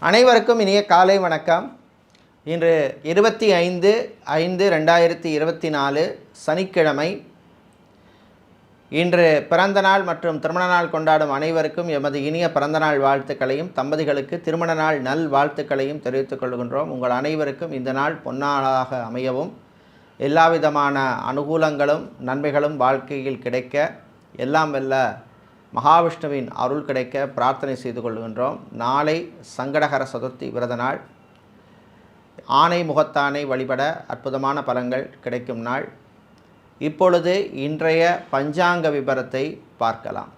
அனைவருக்கும் இனிய காலை வணக்கம். இன்று 25/5/2024 சனிக்கிழமை. இன்று பிறந்த நாள் மற்றும் திருமண நாள் கொண்டாடும் அனைவருக்கும் எமது இனிய பிறந்தநாள் வாழ்த்துக்களையும் தம்பதிகளுக்கு திருமண நாள் நல் வாழ்த்துக்களையும் தெரிவித்துக் கொள்கின்றோம். உங்கள் அனைவருக்கும் இந்த நாள் பொன்னாளாக அமையவும், எல்லாவிதமான அனுகூலங்களும் நன்மைகளும் வாழ்க்கையில் கிடைக்க, எல்லாம் வல்ல மகாவிஷ்ணுவின் அருள் கிடைக்க பிரார்த்தனை செய்து கொள்கின்றோம். நாளை சங்கடகர சதுர்த்தி விரத நாள். ஆனை முகத்தானை வழிபட அற்புதமான பலன்கள் கிடைக்கும் நாள். இப்பொழுது இன்றைய பஞ்சாங்க விபரத்தை பார்க்கலாம்.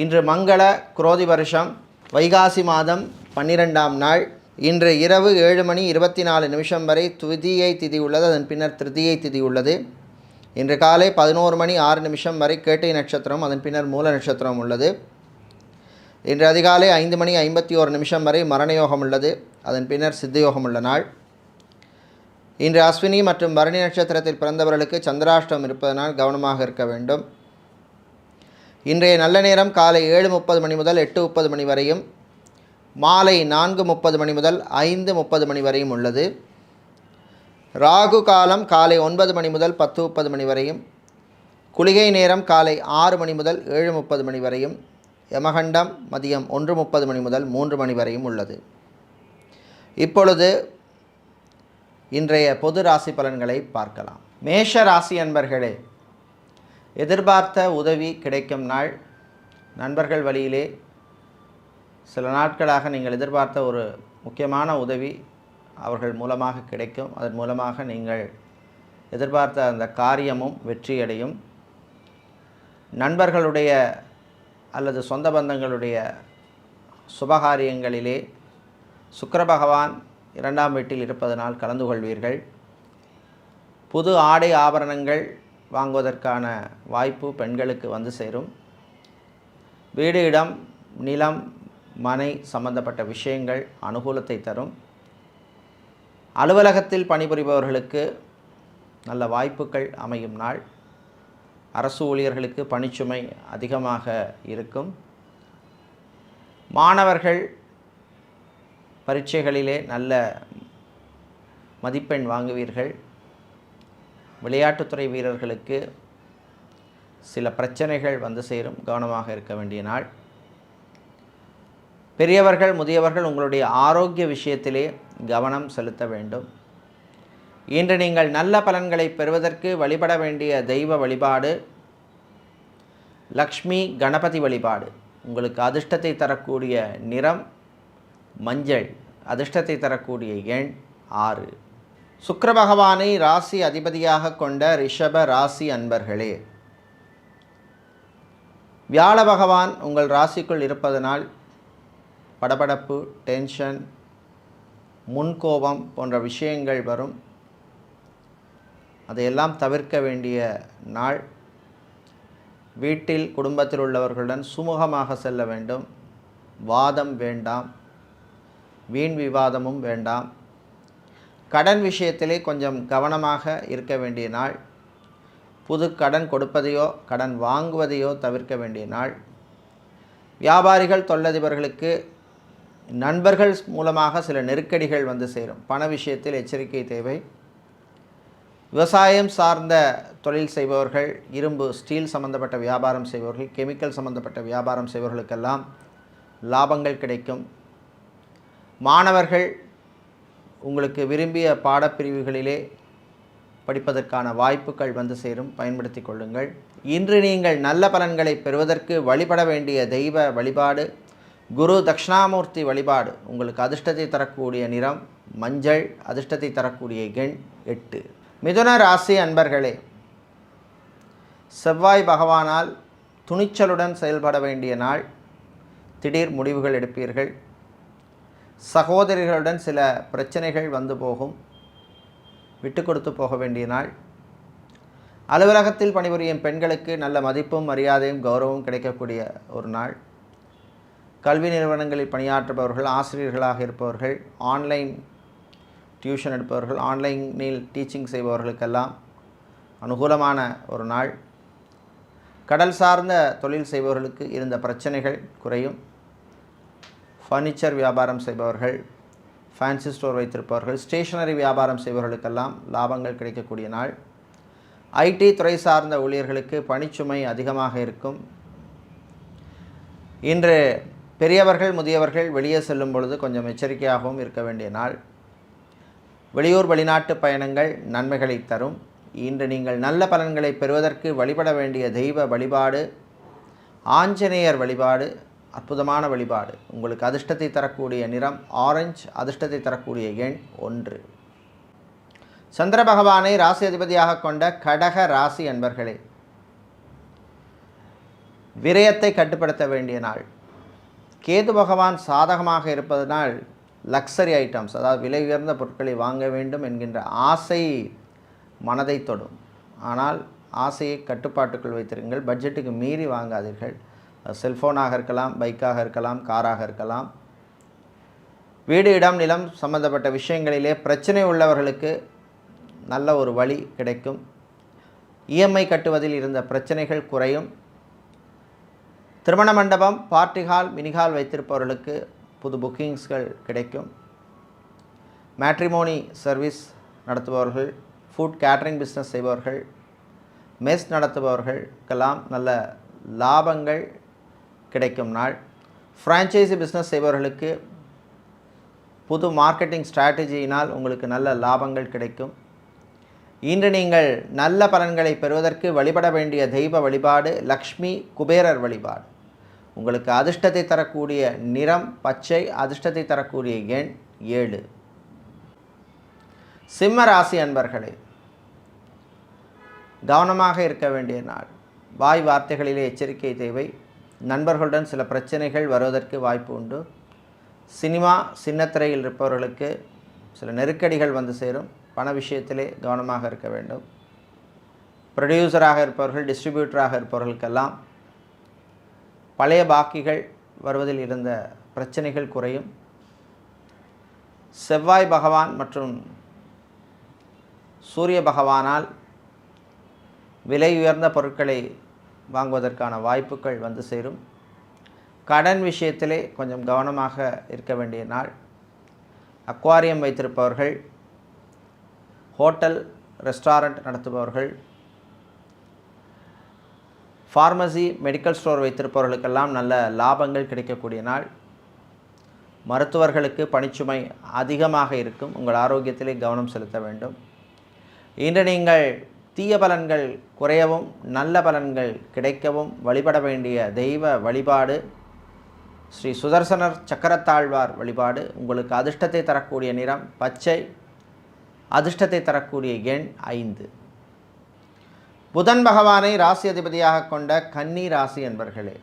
இன்று மங்கள குரோதி வருஷம் வைகாசி மாதம் 12ஆம் நாள். இன்று இரவு 7:24 வரை துதியை திதி உள்ளது. அதன் பின்னர் திருதியை திதி உள்ளது. இன்று காலை 11:06 வரை கேட்டை நட்சத்திரம், அதன் பின்னர் மூல நட்சத்திரம் உள்ளது. இன்று அதிகாலை 5:51 வரை மரணயோகம் உள்ளது. அதன் பின்னர் சித்தயோகம் உள்ள நாள். இன்று அஸ்வினி மற்றும் பரணி நட்சத்திரத்தில் பிறந்தவர்களுக்கு சந்திராஷ்டம் இருப்பதனால் கவனமாக இருக்க வேண்டும். இன்றைய நல்ல நேரம் காலை 7:30 முதல் 8:30 வரையும், மாலை 4:30 முதல் 5:30 வரையும் உள்ளது. ராகு காலம் காலை 9 முதல் 10:30 வரையும், குளிகை நேரம் காலை 6 முதல் 7:30 வரையும், யமகண்டம் மதியம் 1:30 முதல் 3 வரையும் உள்ளது. இப்பொழுது இன்றைய பொது ராசி பலன்களை பார்க்கலாம். மேஷ ராசி அன்பர்களே, எதிர்பார்த்த உதவி கிடைக்கும் நாள். நண்பர்கள் வழியிலே சில நாட்களாக நீங்கள் எதிர்பார்த்த ஒரு முக்கியமான உதவி அவர்கள் மூலமாக கிடைக்கும். அதன் மூலமாக நீங்கள் எதிர்பார்த்த அந்த காரியமும் வெற்றியடையும். நண்பர்களுடைய அல்லது சொந்த பந்தங்களுடைய சுபகாரியங்களிலே சுக்கிர பகவான் 2ஆம் வீட்டில் இருப்பதனால் கலந்து கொள்வீர்கள். புது ஆடை ஆபரணங்கள் வாங்குவதற்கான வாய்ப்பு பெண்களுக்கு வந்து சேரும். வீடு, இடம், நிலம், மனை சம்பந்தப்பட்ட விஷயங்கள் அனுகூலத்தை தரும். அலுவலகத்தில் பணிபுரிபவர்களுக்கு நல்ல வாய்ப்புகள் அமையும் நாள். அரசு ஊழியர்களுக்கு பணிச்சுமை அதிகமாக இருக்கும். மாணவர்கள் பரீட்சைகளிலே நல்ல மதிப்பெண் வாங்குவீர்கள். விளையாட்டுத்துறை வீரர்களுக்கு சில பிரச்சனைகள் வந்து சேரும். கவனமாக இருக்க வேண்டிய நாள். பெரியவர்கள், முதியவர்கள் உங்களுடைய ஆரோக்கிய விஷயத்திலே கவனம் செலுத்த வேண்டும். இன்று நீங்கள் நல்ல பலன்களை பெறுவதற்கு வழிபட வேண்டிய தெய்வ வழிபாடு லக்ஷ்மி கணபதி வழிபாடு. உங்களுக்கு அதிர்ஷ்டத்தை தரக்கூடிய நிறம் மஞ்சள். அதிர்ஷ்டத்தை தரக்கூடிய எண் 6. சுக்கிர பகவானை ராசி அதிபதியாக கொண்ட ரிஷப ராசி அன்பர்களே, வியாழ பகவான் உங்கள் ராசிக்குள் இருப்பதனால் படபடப்பு, டென்ஷன், முன்கோபம் போன்ற விஷயங்கள் வரும். அதையெல்லாம் தவிர்க்க வேண்டிய நாள். வீட்டில் குடும்பத்தில் உள்ளவர்களுடன் சுமூகமாக செல்ல வேண்டும். வாதம் வேண்டாம், வீண் விவாதமும் வேண்டாம். கடன் விஷயத்திலே கொஞ்சம் கவனமாக இருக்க வேண்டிய நாள். புது கடன் கொடுப்பதையோ கடன் வாங்குவதையோ தவிர்க்க வேண்டிய நாள். வியாபாரிகள், தொழிலதிபர்களுக்கு நண்பர்கள் மூலமாக சில நெருக்கடிகள் வந்து சேரும். பண விஷயத்தில் எச்சரிக்கை தேவை. விவசாயம் சார்ந்த தொழில் செய்பவர்கள், இரும்பு, ஸ்டீல் சம்பந்தப்பட்ட வியாபாரம் செய்பவர்கள், கெமிக்கல் சம்பந்தப்பட்ட வியாபாரம் செய்பவர்களுக்கெல்லாம் லாபங்கள் கிடைக்கும். மாணவர்கள் உங்களுக்கு விரும்பிய பாடப்பிரிவுகளிலே படிப்பதற்கான வாய்ப்புகள் வந்து சேரும். பயன்படுத்தி கொள்ளுங்கள். இன்று நீங்கள் நல்ல பலன்களை பெறுவதற்கு வழிபட வேண்டிய தெய்வ வழிபாடு குரு தட்சிணாமூர்த்தி வழிபாடு. உங்களுக்கு அதிர்ஷ்டத்தை தரக்கூடிய நிறம் மஞ்சள். அதிர்ஷ்டத்தை தரக்கூடிய எண் 8. மிதுன ராசி அன்பர்களே, செவ்வாய் பகவானால் துணிச்சலுடன் செயல்பட வேண்டிய நாள். திடீர் முடிவுகள் எடுப்பீர்கள். சகோதரிகளுடன் சில பிரச்சனைகள் வந்து போகும். விட்டு கொடுத்து போக வேண்டிய நாள். அலுவலகத்தில் பணிபுரியும் பெண்களுக்கு நல்ல மதிப்பும் மரியாதையும் கௌரவமும் கிடைக்கக்கூடிய ஒரு நாள். கல்வி நிறுவனங்களில் பணியாற்றுபவர்கள், ஆசிரியர்களாக இருப்பவர்கள், ஆன்லைன் டியூஷன் எடுப்பவர்கள், ஆன்லைனில் டீச்சிங் செய்பவர்களுக்கெல்லாம் அனுகூலமான ஒரு நாள். கடல் சார்ந்த தொழில் செய்பவர்களுக்கு இருந்த பிரச்சனைகள் குறையும். ஃபர்னிச்சர் வியாபாரம் செய்பவர்கள், ஃபேன்சி ஸ்டோர் வைத்திருப்பவர்கள், ஸ்டேஷனரி வியாபாரம் செய்பவர்களுக்கெல்லாம் லாபங்கள் கிடைக்கக்கூடிய நாள். ஐடி துறை சார்ந்த ஊழியர்களுக்கு பணிச்சுமை அதிகமாக இருக்கும். இன்று பெரியவர்கள் முதியவர்கள் வெளியே செல்லும் பொழுது கொஞ்சம் எச்சரிக்கையாகவும் இருக்க வேண்டிய நாள். வெளியூர் வெளிநாட்டு பயணங்கள் நன்மைகளை தரும். இன்று நீங்கள் நல்ல பலன்களை பெறுவதற்கு வழிபட வேண்டிய தெய்வ வழிபாடு ஆஞ்சநேயர் வழிபாடு, அற்புதமான வழிபாடு. உங்களுக்கு அதிர்ஷ்டத்தை தரக்கூடிய நிறம் ஆரஞ்சு, அதிர்ஷ்டத்தை தரக்கூடிய எண் 1. சந்திர பகவானை ராசி அதிபதியாக கொண்ட கடக ராசி அன்பர்களே, விரயத்தை கட்டுப்படுத்த வேண்டிய நாள். கேது பகவான் சாதகமாக இருப்பதனால் லக்ஸரி ஐட்டம்ஸ், அதாவது விலை உயர்ந்த பொருட்களை வாங்க வேண்டும் என்கின்ற ஆசை மனதை தொடும். ஆனால் ஆசையை கட்டுப்பாட்டுக்குள் வைத்திருங்கள். பட்ஜெட்டுக்கு மீறி வாங்காதீர்கள். செல்ஃபோனாக இருக்கலாம், பைக்காக இருக்கலாம், காராக இருக்கலாம். வீடு இடம் நிலம் சம்பந்தப்பட்ட விஷயங்களிலே பிரச்சனை உள்ளவர்களுக்கு நல்ல ஒரு வழி கிடைக்கும். இஎம்ஐ கட்டுவதில் இருந்த பிரச்சனைகள் குறையும். திருமண மண்டபம், பார்ட்டி ஹால், மினிஹால் வைத்திருப்பவர்களுக்கு புது புக்கிங்ஸ்கள் கிடைக்கும். மேட்ரிமோனி சர்வீஸ் நடத்துபவர்கள், ஃபுட் கேட்ரிங் பிஸ்னஸ் செய்பவர்கள், மெஸ் நடத்துபவர்களுக்கெல்லாம் நல்ல லாபங்கள் கிடைக்கும் நாள். ஃப்ரான்ச்சைசி பிஸ்னஸ் செய்பவர்களுக்கு புது மார்க்கெட்டிங் ஸ்ட்ராட்டஜியினால் உங்களுக்கு நல்ல லாபங்கள் கிடைக்கும். இன்று நீங்கள் நல்ல பலன்களை பெறுவதற்கு வழிபட வேண்டிய தெய்வ வழிபாடு லக்ஷ்மி குபேரர் வழிபாடு. உங்களுக்கு அதிர்ஷ்டத்தை தரக்கூடிய நிறம் பச்சை, அதிர்ஷ்டத்தை தரக்கூடிய எண் 7. சிம்ம ராசி அன்பர்களே, கவனமாக இருக்க வேண்டிய நாள். வாய் வார்த்தைகளிலே எச்சரிக்கை தேவை. நண்பர்களுடன் சில பிரச்சனைகள் வருவதற்கு வாய்ப்பு உண்டு. சினிமா சின்னத்திரையில் இருப்பவர்களுக்கு சில நெருக்கடிகள் வந்து சேரும். பண விஷயத்திலே கவனமாக இருக்க வேண்டும். ப்ரொடியூசராக இருப்பவர்கள், டிஸ்ட்ரிபியூட்டராக இருப்பவர்களுக்கெல்லாம் பழைய பாக்கிகள் வருவதில் இருந்த பிரச்சனைகள் குறையும். செவ்வாய் பகவான் மற்றும் சூரிய பகவானால் விலை உயர்ந்த பொருட்களை வாங்குவதற்கான வாய்ப்புகள் வந்து சேரும். கடன் விஷயத்திலே கொஞ்சம் கவனமாக இருக்க வேண்டிய நாள். அக்வாரியம் வைத்திருப்பவர்கள், ஹோட்டல் ரெஸ்டாரண்ட் நடத்துபவர்கள், ஃபார்மசி மெடிக்கல் ஸ்டோர் வைத்திருப்பவர்களுக்கெல்லாம் நல்ல லாபங்கள் கிடைக்கக்கூடிய நாள். மருத்துவர்களுக்கு பணிச்சுமை அதிகமாக இருக்கும். உங்கள் ஆரோக்கியத்திலே கவனம் செலுத்த வேண்டும். இன்று நீங்கள் தீய பலன்கள் குறையவும் நல்ல பலன்கள் கிடைக்கவும் வழிபட வேண்டிய தெய்வ வழிபாடு ஸ்ரீ சுதர்சனர் சக்கரத்தாழ்வார் வழிபாடு. உங்களுக்கு அதிர்ஷ்டத்தை தரக்கூடிய நிறம் பச்சை, அதிர்ஷ்டத்தை தரக்கூடிய எண் 5. புதன் பகவானை ராசி அதிபதியாக கொண்ட கன்னி ராசி என்பர்களே,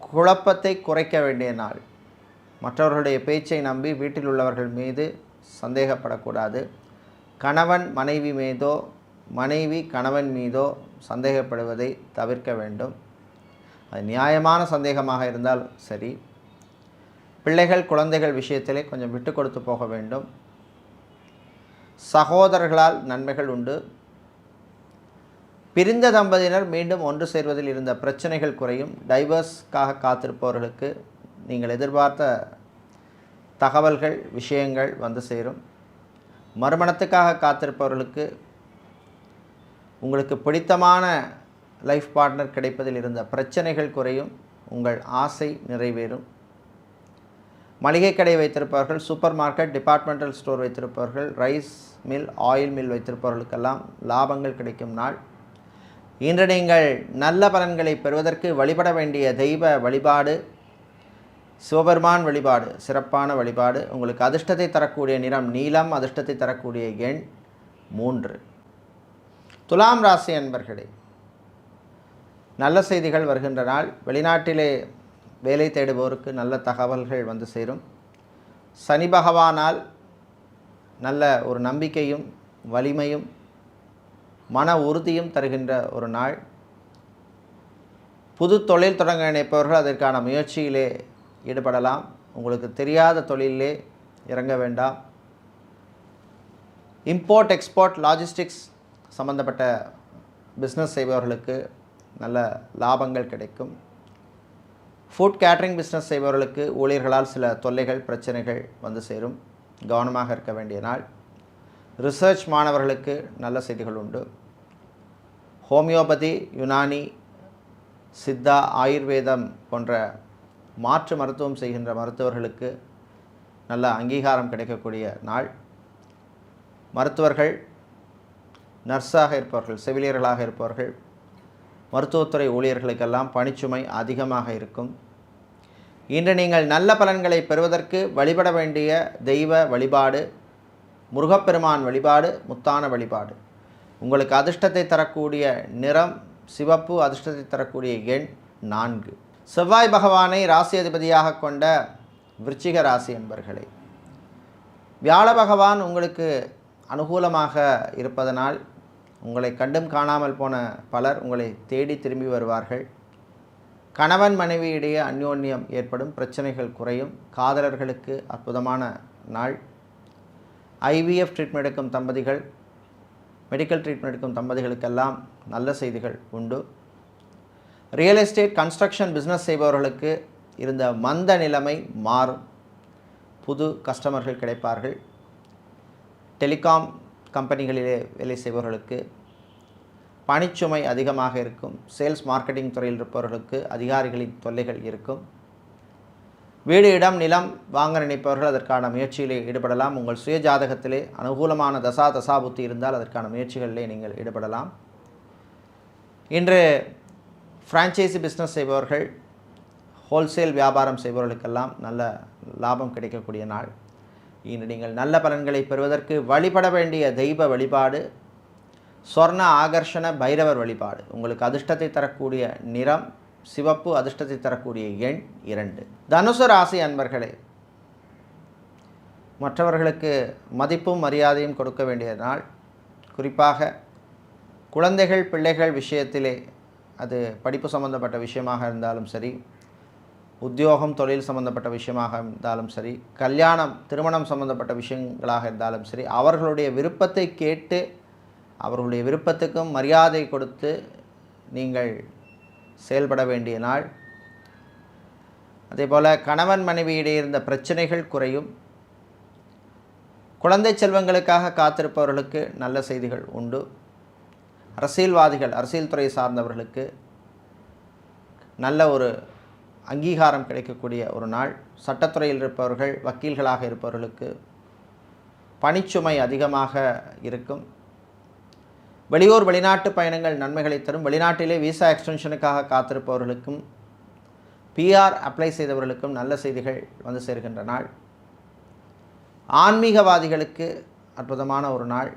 குழப்பத்தை குறைக்க வேண்டிய நாள். மற்றவர்களுடைய பேச்சை நம்பி வீட்டில் உள்ளவர்கள் மீது சந்தேகப்படக்கூடாது. கணவன் மனைவி மீதோ, மனைவி கணவன் மீதோ சந்தேகப்படுவதை தவிர்க்க வேண்டும். அது நியாயமான சந்தேகமாக இருந்தால் சரி. பிள்ளைகள் குழந்தைகள் விஷயத்திலே கொஞ்சம் விட்டு கொடுத்து போக வேண்டும். சகோதரர்களால் நன்மைகள் உண்டு. பிரிந்த தம்பதியினர் மீண்டும் ஒன்று சேர்வதில் இருந்த பிரச்சனைகள் குறையும். டைவர்ஸ்க்காக காத்திருப்பவர்களுக்கு நீங்கள் எதிர்பார்த்த தகவல்கள் விஷயங்கள் வந்து சேரும். மறுமணத்துக்காக காத்திருப்பவர்களுக்கு உங்களுக்கு பிடித்தமான லைஃப் பார்ட்னர் கிடைப்பதில் இருந்த பிரச்சனைகள் குறையும். உங்கள் ஆசை நிறைவேறும். மளிகை கடை வைத்திருப்பவர்கள், சூப்பர் மார்க்கெட், டிபார்ட்மெண்டல் ஸ்டோர் வைத்திருப்பவர்கள், ரைஸ் மில், ஆயில் மில் வைத்திருப்பவர்களுக்கெல்லாம் லாபங்கள் கிடைக்கும் நாள். இன்று நீங்கள் நல்ல பலன்களை பெறுவதற்கு வழிபட வேண்டிய தெய்வ வழிபாடு சிவபெருமான் வழிபாடு, சிறப்பான வழிபாடு. உங்களுக்கு அதிர்ஷ்டத்தை தரக்கூடிய நிறம் நீலம், அதிர்ஷ்டத்தை தரக்கூடிய எண் 3. துலாம் ராசி அன்பர்களே, நல்ல செய்திகள் வருகின்ற நாள். வெளிநாட்டிலே வேலை தேடுபவருக்கு நல்ல தகவல்கள் வந்து சேரும். சனி பகவானால் நல்ல ஒரு நம்பிக்கையும் வலிமையும் மன உறுதியும் தருகின்ற ஒரு நாள். புது தொழில் தொடங்க நினைப்பவர்கள் அதற்கான முயற்சியிலே ஈடுபடலாம். உங்களுக்கு தெரியாத தொழிலே இறங்க வேண்டாம். இம்போர்ட் எக்ஸ்போர்ட் லாஜிஸ்டிக்ஸ் சம்பந்தப்பட்ட பிஸ்னஸ் செய்பவர்களுக்கு நல்ல லாபங்கள் கிடைக்கும். ஃபுட் கேட்ரிங் பிஸ்னஸ் செய்பவர்களுக்கு ஊழியர்களால் சில தொல்லைகள் பிரச்சனைகள் வந்து சேரும், கவனமாக இருக்க வேண்டிய நாள். ரிசர்ச் மாணவர்களுக்கு நல்ல செய்திகள் உண்டு. ஹோமியோபதி, யுனானி, சித்தா, ஆயுர்வேதம் போன்ற மாற்று மருத்துவம் செய்கின்ற மருத்துவர்களுக்கு நல்ல அங்கீகாரம் கிடைக்கக்கூடிய நாள். மருத்துவர்கள், நர்ஸாக இருப்பவர்கள், செவிலியர்களாக இருப்பவர்கள், மருத்துவத்துறை ஊழியர்களுக்கெல்லாம் பணிச்சுமை அதிகமாக இருக்கும். இன்று நீங்கள் நல்ல பலன்களை பெறுவதற்கு வழிபட வேண்டிய தெய்வ வழிபாடு முருகப்பெருமான் வழிபாடு, முத்தான வழிபாடு. உங்களுக்கு அதிர்ஷ்டத்தை தரக்கூடிய நிறம் சிவப்பு, அதிர்ஷ்டத்தை தரக்கூடிய எண் 4. செவ்வாய் பகவானை ராசி அதிபதியாக கொண்ட விருச்சிக ராசி என்பர்களே, வியாழ பகவான் உங்களுக்கு அனுகூலமாக இருப்பதனால் உங்களை கண்டும் காணாமல் போன பலர் உங்களை தேடி திரும்பி வருவார்கள். கணவன் மனைவியிடையே அந்யோன்யம் ஏற்படும், பிரச்சனைகள் குறையும். காதலர்களுக்கு அற்புதமான நாள். ஐவிஎஃப் ட்ரீட்மெண்ட் எடுக்கும் தம்பதிகள், மெடிக்கல் ட்ரீட்மெண்ட் எடுக்கும் தம்பதிகளுக்கெல்லாம் நல்ல செய்திகள் உண்டு. ரியல் எஸ்டேட், கன்ஸ்ட்ரக்ஷன் பிஸ்னஸ் செய்பவர்களுக்கு இருந்த மந்த நிலைமை மாறும். புது கஸ்டமர்கள் கிடைப்பார்கள். டெலிகாம் கம்பெனிகளிலே வேலை செய்பவர்களுக்கு பணிச்சுமை அதிகமாக இருக்கும். சேல்ஸ் மார்க்கெட்டிங் துறையில் இருப்பவர்களுக்கு அதிகாரிகளின் தொல்லைகள் இருக்கும். வீடு, இடம், நிலம் வாங்க நினைப்பவர்கள் அதற்கான முயற்சியிலே ஈடுபடலாம். உங்கள் சுய ஜாதகத்திலே அனுகூலமான தசாபுத்தி இருந்தால் அதற்கான முயற்சிகளிலே நீங்கள் ஈடுபடலாம். இன்று ஃப்ரான்ச்சைசி பிஸ்னஸ் செய்பவர்கள், ஹோல்சேல் வியாபாரம் செய்பவர்களுக்கெல்லாம் நல்ல லாபம் கிடைக்கக்கூடிய நாள். இன்று நீங்கள் நல்ல பலன்களை பெறுவதற்கு வழிபட வேண்டிய தெய்வ வழிபாடு சொர்ண ஆகர்ஷண பைரவர் வழிபாடு. உங்களுக்கு அதிர்ஷ்டத்தை தரக்கூடிய நிறம் சிவப்பு, அதிர்ஷ்டத்தை தரக்கூடிய எண் 2. தனுசு ராசி அன்பர்களே, மற்றவர்களுக்கு மதிப்பும் மரியாதையும் கொடுக்க வேண்டிய நாள். குறிப்பாக குழந்தைகள், பிள்ளைகள் விஷயத்திலே, அது படிப்பு சம்பந்தப்பட்ட விஷயமாக இருந்தாலும் சரி, உத்தியோகம், தொழில் சம்பந்தப்பட்ட விஷயமாக இருந்தாலும் சரி, கல்யாணம், திருமணம் சம்பந்தப்பட்ட விஷயங்களாக இருந்தாலும் சரி, அவர்களுடைய விருப்பத்தை கேட்டு அவர்களுடைய விருப்பத்துக்கும் மரியாதை கொடுத்து நீங்கள் செயல்பட வேண்டிய நாள். அதேபோல் கணவன் மனைவியிடையே இருந்த பிரச்சனைகள் குறையும். குழந்தை செல்வங்களுக்காக காத்திருப்பவர்களுக்கு நல்ல செய்திகள் உண்டு. அரசியல்வாதிகள், அரசியல் துறை சார்ந்தவர்களுக்கு நல்ல ஒரு அங்கீகாரம் கிடைக்கக்கூடிய ஒரு நாள். சட்டத்துறையில் இருப்பவர்கள், வக்கீல்களாக இருப்பவர்களுக்கு பணிச்சுமை அதிகமாக இருக்கும். வெளியூர், வெளிநாட்டு பயணங்கள் நன்மைகளை தரும். வெளிநாட்டிலே விசா எக்ஸ்டென்ஷனுக்காக காத்திருப்பவர்களுக்கும், பிஆர் அப்ளை செய்தவர்களுக்கும் நல்ல செய்திகள் வந்து சேர்கின்ற நாள். ஆன்மீகவாதிகளுக்கு அற்புதமான ஒரு நாள்.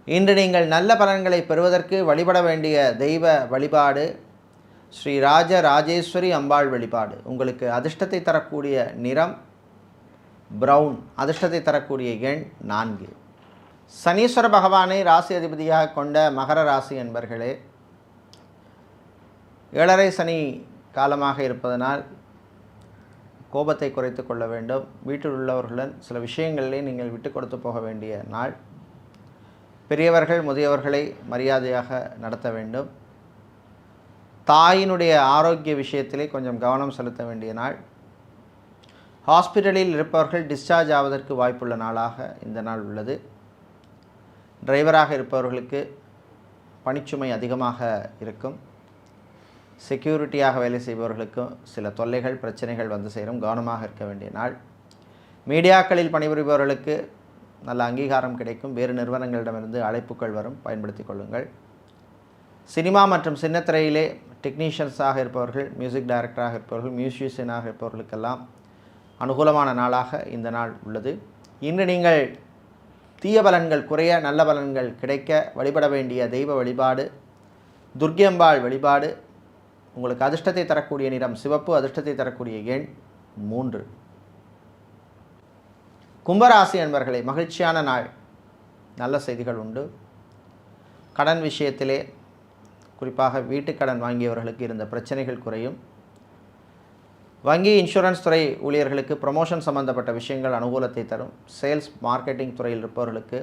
இன்று நீங்கள் நல்ல பலன்களை பெறுவதற்கு வழிபட வேண்டிய தெய்வ வழிபாடு ஸ்ரீ ராஜ ராஜேஸ்வரி அம்பாள் வழிபாடு. உங்களுக்கு அதிர்ஷ்டத்தை தரக்கூடிய நிறம் பிரவுன், அதிர்ஷ்டத்தை தரக்கூடிய எண் 4. சனீஸ்வர பகவானை ராசி அதிபதியாக கொண்ட மகர ராசி என்பர்களே, 7.5 சனி காலமாக இருப்பதனால் கோபத்தை குறைத்து கொள்ள வேண்டும். வீட்டில் உள்ளவர்களுடன் சில விஷயங்களிலே நீங்கள் விட்டு கொடுத்து போக வேண்டிய நாள். பெரியவர்கள், முதியவர்களை மரியாதையாக நடத்த வேண்டும். தாயினுடைய ஆரோக்கிய விஷயத்திலே கொஞ்சம் கவனம் செலுத்த வேண்டிய நாள். ஹாஸ்பிட்டலில் இருப்பவர்கள் டிஸ்சார்ஜ் ஆவதற்கு வாய்ப்புள்ள நாளாக இந்த நாள் உள்ளது. டிரைவராக இருப்பவர்களுக்கு பணிச்சுமை அதிகமாக இருக்கும். செக்யூரிட்டியாக வேலை செய்பவர்களுக்கும் சில தொல்லைகள், பிரச்சனைகள் வந்து சேரும், கவனமாக இருக்க வேண்டிய நாள். மீடியாக்களில் பணிபுரிபவர்களுக்கு நல்ல அங்கீகாரம் கிடைக்கும். வேறு நிறுவனங்களிடமிருந்து அழைப்புகள் வரும், பயன்படுத்தி கொள்ளுங்கள். சினிமா மற்றும் சின்னத்திரையிலே டெக்னீஷியன்ஸாக இருப்பவர்கள், மியூசிக் டைரக்டராக இருப்பவர்கள், மியூசிஷியனாக இருப்பவர்களுக்கெல்லாம் அனுகூலமான நாளாக இந்த நாள் உள்ளது. இன்று நீங்கள் தீய பலன்கள் குறைய, நல்ல பலன்கள் கிடைக்க வழிபட வேண்டிய தெய்வ வழிபாடு துர்க்கியம்பாள் வழிபாடு. உங்களுக்கு அதிர்ஷ்டத்தை தரக்கூடிய நிறம் சிவப்பு, அதிர்ஷ்டத்தை தரக்கூடிய எண் 3. கும்பராசி என்பர்களே, மகிழ்ச்சியான நாள். நல்ல செய்திகள் உண்டு. கடன் விஷயத்திலே, குறிப்பாக வீட்டுக்கடன் வாங்கியவர்களுக்கு இருந்த பிரச்சனைகள் குறையும். வங்கி இன்சூரன்ஸ் துறை ஊழியர்களுக்கு ப்ரமோஷன் சம்பந்தப்பட்ட விஷயங்கள் அனுகூலத்தை தரும். சேல்ஸ் மார்க்கெட்டிங் துறையில் இருப்பவர்களுக்கு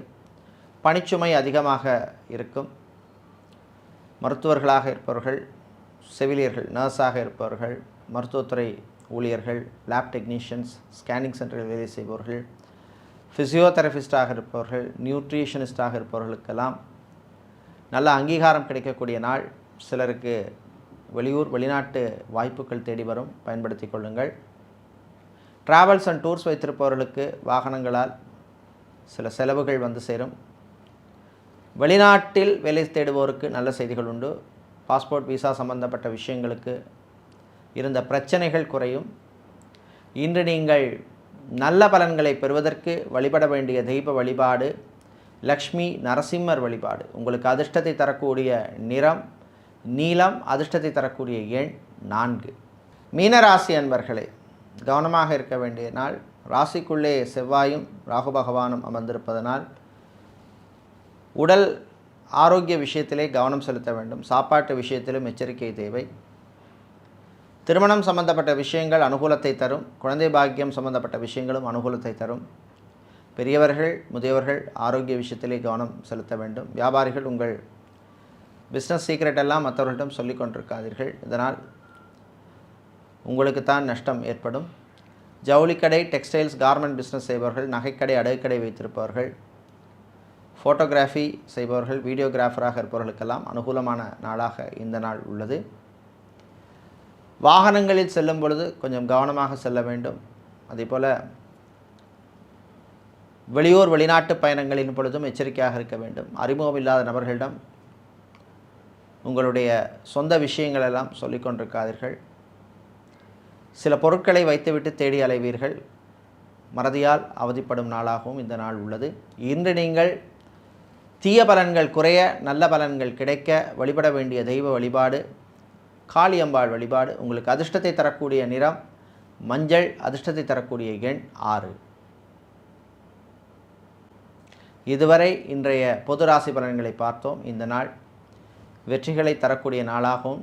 பணிச்சுமை அதிகமாக இருக்கும். மருத்துவர்களாக இருப்பவர்கள், செவிலியர்கள், நர்ஸாக இருப்பவர்கள், மருத்துவத்துறை ஊழியர்கள், லேப் டெக்னீஷியன்ஸ், ஸ்கேனிங் சென்டரில் வேலை செய்பவர்கள், ஃபிசியோதெரபிஸ்டாக இருப்பவர்கள், நியூட்ரிஷனிஸ்டாக இருப்பவர்களுக்கெல்லாம் நல்ல அங்கீகாரம் கிடைக்கக்கூடிய நாள். சிலருக்கு வெளியூர் வெளிநாட்டு வாய்ப்புகள் தேடி வரும், பயன்படுத்தி கொள்ளுங்கள். ட்ராவல்ஸ் அண்ட் டூர்ஸ் வைத்திருப்பவர்களுக்கு வாகனங்களால் சில செலவுகள் வந்து சேரும். வெளிநாட்டில் வேலை தேடுவோருக்கு நல்ல செய்திகள் உண்டு. பாஸ்போர்ட் விசா சம்பந்தப்பட்ட விஷயங்களுக்கு இருந்த பிரச்சனைகள் குறையும். இன்று நீங்கள் நல்ல பலன்களை பெறுவதற்கு வழிபட வேண்டிய தெய்வ வழிபாடு லக்ஷ்மி நரசிம்மர் வழிபாடு. உங்களுக்கு அதிர்ஷ்டத்தை தரக்கூடிய நிறம் நீலம், அதிர்ஷ்டத்தை தரக்கூடிய எண் 4. மீனராசி அன்பர்களே, கவனமாக இருக்க வேண்டிய நாள். ராசிக்குள்ளே செவ்வாயும் ராகு பகவானும் அமர்ந்திருப்பதனால் உடல் ஆரோக்கிய விஷயத்திலே கவனம் செலுத்த வேண்டும். சாப்பாட்டு விஷயத்திலும் எச்சரிக்கை தேவை. திருமணம் சம்பந்தப்பட்ட விஷயங்கள் அனுகூலத்தை தரும். குழந்தை பாக்கியம் சம்பந்தப்பட்ட விஷயங்களும் அனுகூலத்தை தரும். பெரியவர்கள் முதியவர்கள் ஆரோக்கிய விஷயத்திலே கவனம் செலுத்த வேண்டும். வியாபாரிகள் உங்கள் பிஸ்னஸ் சீக்ரெட் எல்லாம் மற்றவர்களிடம் சொல்லிக் கொண்டிருக்காதீர்கள். இதனால் உங்களுக்குத்தான் நஷ்டம் ஏற்படும். ஜவுளிக்கடை, டெக்ஸ்டைல்ஸ், கார்மெண்ட் பிஸ்னஸ் செய்பவர்கள், நகைக்கடை, அடகுக்கடை வைத்திருப்பவர்கள், ஃபோட்டோகிராஃபி செய்பவர்கள், வீடியோகிராஃபராக இருப்பவர்களுக்கெல்லாம் அனுகூலமான நாளாக இந்த நாள் உள்ளது. வாகனங்களில் செல்லும் பொழுது கொஞ்சம் கவனமாக செல்ல வேண்டும். அதேபோல் வெளியூர் வெளிநாட்டு பயணங்களின் பொழுதும் எச்சரிக்கையாக இருக்க வேண்டும். அறிமுகம் இல்லாத நபர்களிடம் உங்களுடைய சொந்த விஷயங்களெல்லாம் சொல்லிக் கொண்டிருக்காதீர்கள். சில பொருட்களை வைத்துவிட்டு தேடி அலைவீர்கள். மறதியால் அவதிப்படும் நாளாகவும் இந்த நாள் உள்ளது. இன்று நீங்கள் தீய பலன்கள் குறைய, நல்ல பலன்கள் கிடைக்க வழிபட வேண்டிய தெய்வ வழிபாடு காளியம்பாள் வழிபாடு. உங்களுக்கு அதிர்ஷ்டத்தை தரக்கூடிய நிறம் மஞ்சள், அதிர்ஷ்டத்தை தரக்கூடிய எண் 6. இதுவரை இன்றைய பொது ராசி பலன்களை பார்த்தோம். இந்த நாள் வெற்றிகளை தரக்கூடிய நாளாகவும்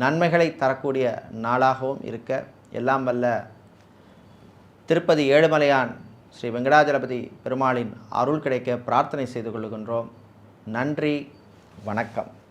நன்மைகளை தரக்கூடிய நாளாகவும் இருக்க எல்லாம் வல்ல திருப்பதி ஏழுமலையான் ஸ்ரீ வெங்கடாஜலபதி பெருமாளின் அருள் கிடைக்க பிரார்த்தனை செய்து கொள்கின்றோம். நன்றி, வணக்கம்.